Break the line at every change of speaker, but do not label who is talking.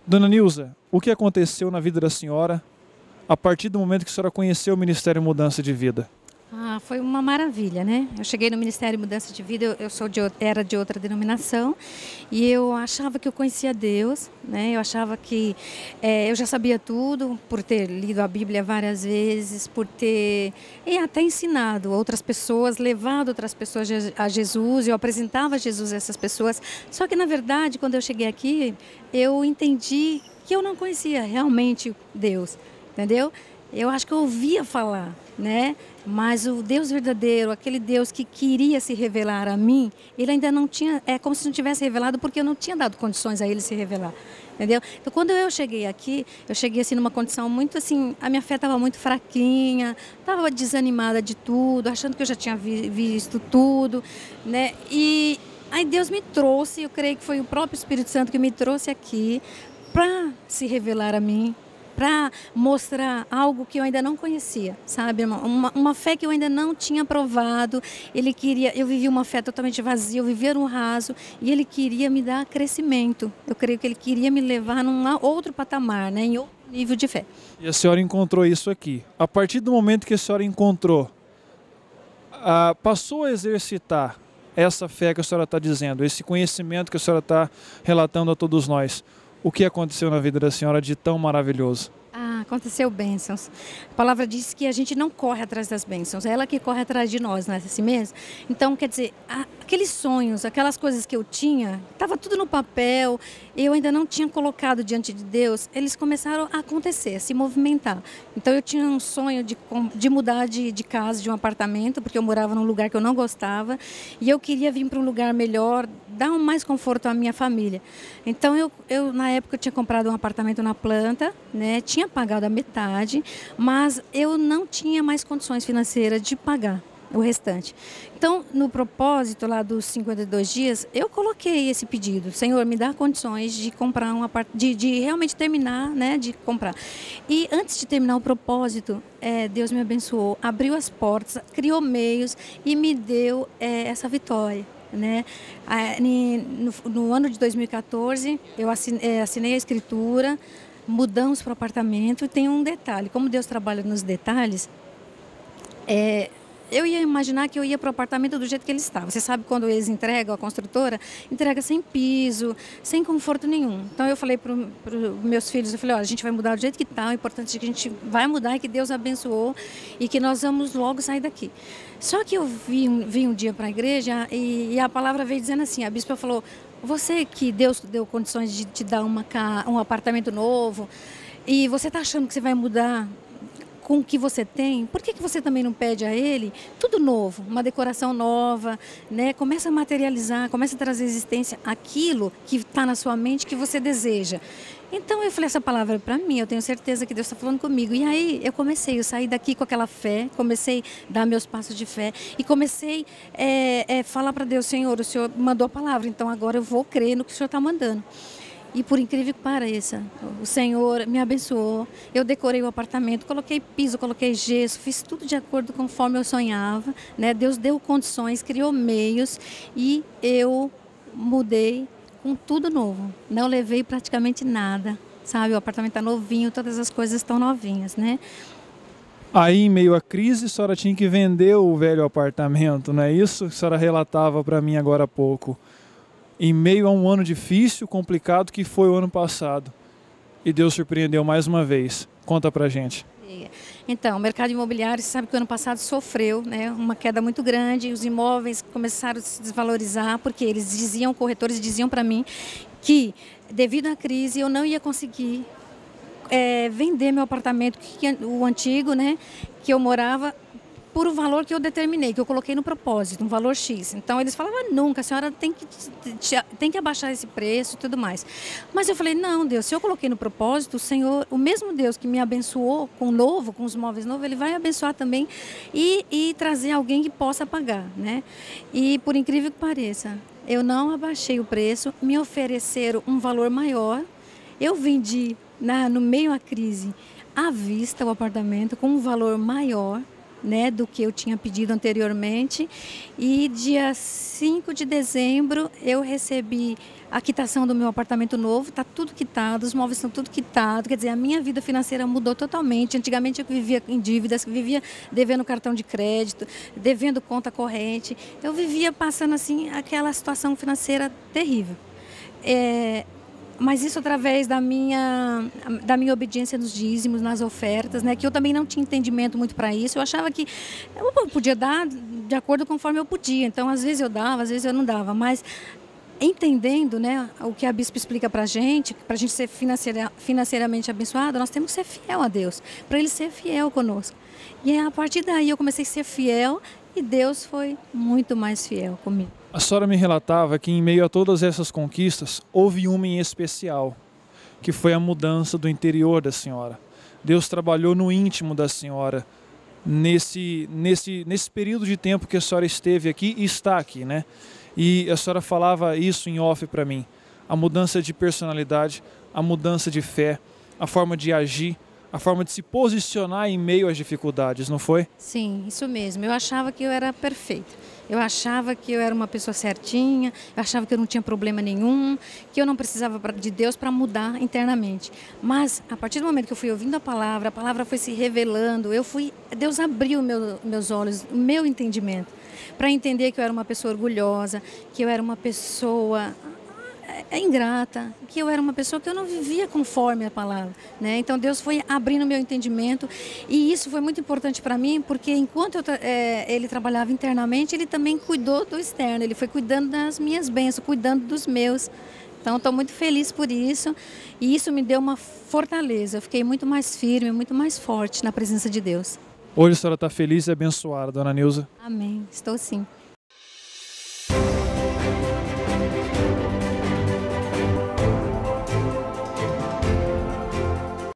Dona Nilza, o que aconteceu na vida da senhora a partir do momento que a senhora conheceu o Ministério Mudança de Vida?
Foi uma maravilha, né? Eu cheguei no Ministério Mudança de Vida, era de outra denominação e eu achava que eu conhecia Deus, né? Eu achava que eu já sabia tudo, por ter lido a Bíblia várias vezes, por ter até ensinado outras pessoas, levado outras pessoas a Jesus, eu apresentava Jesus a essas pessoas. Só que, na verdade, quando eu cheguei aqui, eu entendi que eu não conhecia realmente Deus, entendeu? Eu acho que eu ouvia falar, né? Mas o Deus verdadeiro, aquele Deus que queria se revelar a mim, ele ainda não tinha, é como se não tivesse revelado, porque eu não tinha dado condições a ele se revelar, entendeu? Então, quando eu cheguei aqui, eu cheguei assim numa condição muito assim, a minha fé estava muito fraquinha, estava desanimada de tudo, achando que eu já tinha visto tudo, né? E aí Deus me trouxe, eu creio que foi o próprio Espírito Santo que me trouxe aqui para se revelar a mim, para mostrar algo que eu ainda não conhecia, sabe? Uma fé que eu ainda não tinha provado. Ele queria, eu vivia uma fé totalmente vazia, eu vivia no raso e ele queria me dar crescimento. Eu creio que ele queria me levar num outro patamar, né? Em outro nível de fé.
E a senhora encontrou isso aqui. A partir do momento que a senhora encontrou, passou a exercitar essa fé que a senhora está dizendo, esse conhecimento que a senhora está relatando a todos nós. O que aconteceu na vida da senhora de tão maravilhoso?
Aconteceu bênçãos. A palavra diz que a gente não corre atrás das bênçãos, é ela que corre atrás de nós, não é assim mesmo? Então, quer dizer, aqueles sonhos, aquelas coisas que eu tinha, estava tudo no papel, eu ainda não tinha colocado diante de Deus, eles começaram a acontecer, a se movimentar. Então, eu tinha um sonho de mudar de casa, de um apartamento, porque eu morava num lugar que eu não gostava, e eu queria vir para um lugar melhor, dar mais conforto à minha família. Então, eu na época, eu tinha comprado um apartamento na planta, né? Tinha pagado a metade, mas eu não tinha mais condições financeiras de pagar o restante. Então, no propósito lá dos 52 dias, eu coloquei esse pedido. Senhor, me dá condições de comprar um apartamento, de realmente terminar, né, de comprar. E antes de terminar o propósito, Deus me abençoou, abriu as portas, criou meios e me deu essa vitória. Né? No ano de 2014, eu assinei a escritura, mudamos para o apartamento e tem um detalhe, como Deus trabalha nos detalhes, eu ia imaginar que eu ia para o apartamento do jeito que ele estava. Você sabe quando eles entregam, a construtora, entrega sem piso, sem conforto nenhum. Então eu falei para os meus filhos, eu falei, olha, a gente vai mudar do jeito que está, o importante é que a gente vai mudar e que Deus abençoou e que nós vamos logo sair daqui. Só que eu vim um dia para a igreja e a palavra veio dizendo assim, a bispa falou, você que Deus deu condições de te dar um apartamento novo e você está achando que você vai mudar com o que você tem, por que você também não pede a ele tudo novo, uma decoração nova, né? Começa a materializar, começa a trazer existência aquilo que está na sua mente que você deseja. Então eu falei essa palavra para mim, eu tenho certeza que Deus está falando comigo. E aí eu saí daqui com aquela fé, comecei a dar meus passos de fé e comecei a falar para Deus, Senhor, o Senhor mandou a palavra, então agora eu vou crer no que o Senhor está mandando. E por incrível que pareça, o Senhor me abençoou, eu decorei o apartamento, coloquei piso, coloquei gesso, fiz tudo de acordo conforme eu sonhava, né? Deus deu condições, criou meios e eu mudei com tudo novo. Não levei praticamente nada, sabe? O apartamento está novinho, todas as coisas estão novinhas, né?
Aí, em meio à crise, a senhora tinha que vender o velho apartamento, não é isso? A senhora relatava para mim agora há pouco. Em meio a um ano difícil, complicado, que foi o ano passado. E Deus surpreendeu mais uma vez. Conta pra gente.
Então, o mercado imobiliário, você sabe que o ano passado sofreu, né, uma queda muito grande, os imóveis começaram a se desvalorizar, porque corretores diziam para mim que, devido à crise, eu não ia conseguir vender meu apartamento, o antigo, né, que eu morava, por o valor que eu determinei, que eu coloquei no propósito, um valor X. Então, eles falavam, nunca, a senhora tem que abaixar esse preço e tudo mais. Mas eu falei, não, Deus, se eu coloquei no propósito, o Senhor, o mesmo Deus que me abençoou com os móveis novos, Ele vai abençoar também e trazer alguém que possa pagar, né? E, por incrível que pareça, eu não abaixei o preço, me ofereceram um valor maior, eu vendi no meio à crise, à vista o apartamento com um valor maior, né, do que eu tinha pedido anteriormente. E dia 5 de dezembro eu recebi a quitação do meu apartamento novo, está tudo quitado, os móveis estão tudo quitados, quer dizer, a minha vida financeira mudou totalmente. Antigamente eu vivia em dívidas, vivia devendo cartão de crédito, devendo conta corrente, eu vivia passando assim aquela situação financeira terrível. Mas isso através da minha obediência nos dízimos, nas ofertas, né? Que eu também não tinha entendimento muito para isso. Eu achava que eu podia dar de acordo conforme eu podia. Então, às vezes eu dava, às vezes eu não dava. Mas entendendo, né, o que a bispo explica para a gente ser financeiramente abençoado, nós temos que ser fiel a Deus, para Ele ser fiel conosco. E a partir daí eu comecei a ser fiel e Deus foi muito mais fiel comigo.
A senhora me relatava que em meio a todas essas conquistas, houve uma em especial, que foi a mudança do interior da senhora. Deus trabalhou no íntimo da senhora, nesse período de tempo que a senhora esteve aqui e está aqui, né? E a senhora falava isso em off para mim, a mudança de personalidade, a mudança de fé, a forma de agir, a forma de se posicionar em meio às dificuldades, não foi?
Sim, isso mesmo. Eu achava que eu era perfeita. Eu achava que eu era uma pessoa certinha, eu achava que eu não tinha problema nenhum, que eu não precisava de Deus para mudar internamente. Mas, a partir do momento que eu fui ouvindo a palavra foi se revelando, Deus abriu meus olhos, o meu entendimento, para entender que eu era uma pessoa orgulhosa, que eu era uma pessoa ingrata, que eu era uma pessoa que eu não vivia conforme a palavra, né? Então Deus foi abrindo meu entendimento e isso foi muito importante para mim, porque enquanto Ele trabalhava internamente, Ele também cuidou do externo, Ele foi cuidando das minhas bênçãos, cuidando dos meus. Então estou muito feliz por isso e isso me deu uma fortaleza, eu fiquei muito mais firme, muito mais forte na presença de Deus.
Hoje a senhora está feliz e abençoada, dona Nilza?
Amém, estou sim.